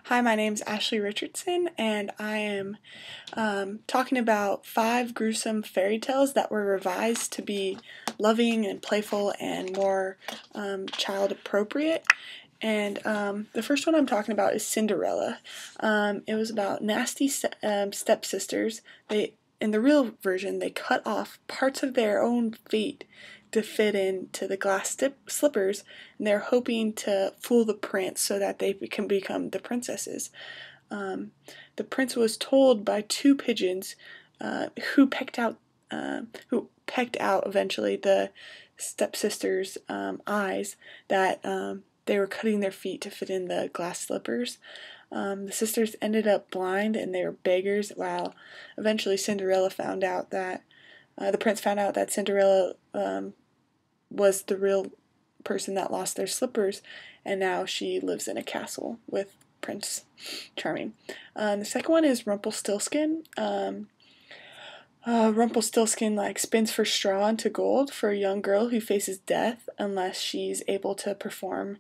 Hi, my name's Ashley Richardson, and I am talking about 5 gruesome fairy tales that were revised to be loving and playful and more child appropriate. And the first one I'm talking about is Cinderella. It was about nasty stepsisters. In the real version, they cut off parts of their own feet to fit into the glass slippers, and they're hoping to fool the prince so that they can become the princesses. The prince was told by 2 pigeons who pecked out eventually the stepsisters' eyes that they were cutting their feet to fit in the glass slippers. The sisters ended up blind and they were beggars, while eventually Cinderella found out that the prince found out that Cinderella was the real person that lost their slippers, and now she lives in a castle with Prince Charming. The second one is Rumpelstiltskin. Rumpelstiltskin spins for straw into gold for a young girl who faces death unless she's able to perform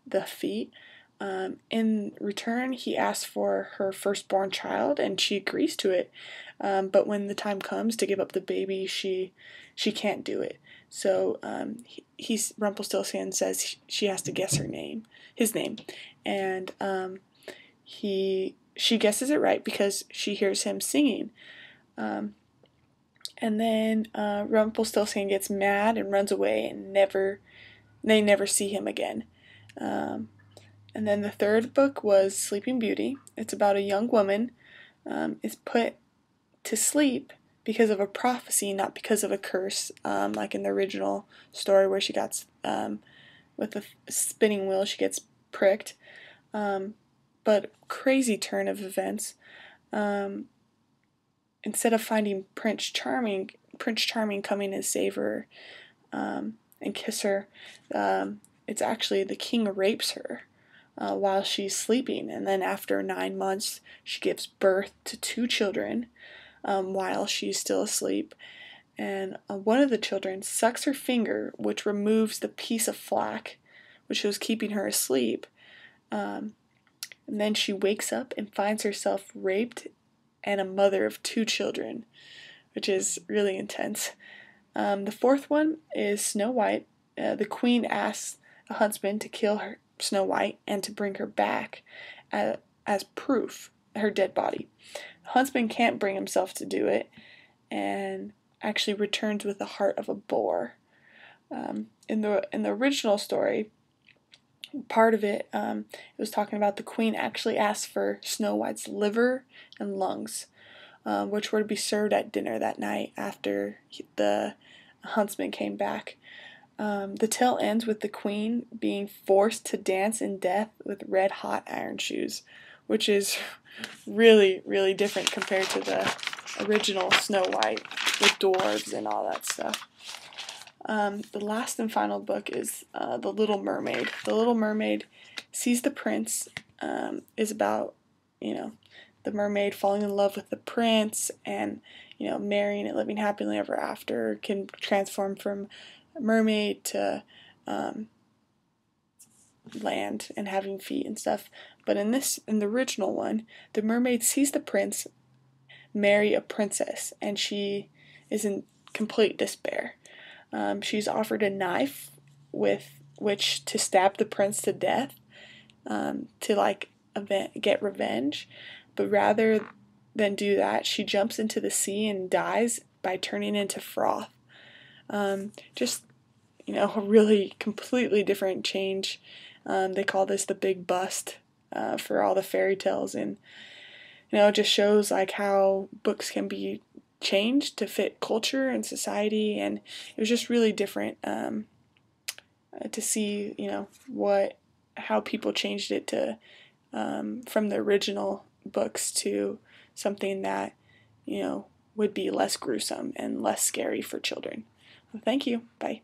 the feat. In return, he asks for her firstborn child, and she agrees to it. But when the time comes to give up the baby, she can't do it. So Rumpelstiltskin says she has to guess his name, and she guesses it right because she hears him singing. And then Rumpelstiltskin gets mad and runs away, and they never see him again. And then the third book was Sleeping Beauty. It's about a young woman is put to sleep because of a prophecy, not because of a curse, like in the original story where she got, with the spinning wheel, she gets pricked. But crazy turn of events. Instead of finding Prince Charming coming to save her and kiss her, it's actually the king rapes her while she's sleeping, and then after 9 months, she gives birth to 2 children while she's still asleep. And one of the children sucks her finger, which removes the piece of flax which was keeping her asleep. And then she wakes up and finds herself raped and a mother of 2 children, which is really intense. The fourth one is Snow White. The queen asks the huntsman to kill Snow White and to bring her back as proof, her dead body. The huntsman can't bring himself to do it and actually returns with the heart of a boar. In the original story, part of it, it was talking about the queen actually asked for Snow White's liver and lungs, which were to be served at dinner that night after the huntsman came back. The tale ends with the queen being forced to dance in death with red-hot iron shoes, which is really, really different compared to the original Snow White with dwarves and all that stuff. The last and final book is The Little Mermaid. The Little Mermaid sees the prince, is about, the mermaid falling in love with the prince and, marrying and living happily ever after, can transform from mermaid to land and having feet and stuff. But in the original one, the mermaid sees the prince marry a princess, and she is in complete despair. She's offered a knife with which to stab the prince to death, to get revenge, but rather than do that, she jumps into the sea and dies by turning into froth. Just, a really completely different change. They call this the big bust for all the fairy tales, and it just shows how books can be changed to fit culture and society, and it was just really different to see how people changed it to from the original books to something that would be less gruesome and less scary for children. Well, thank you. Bye.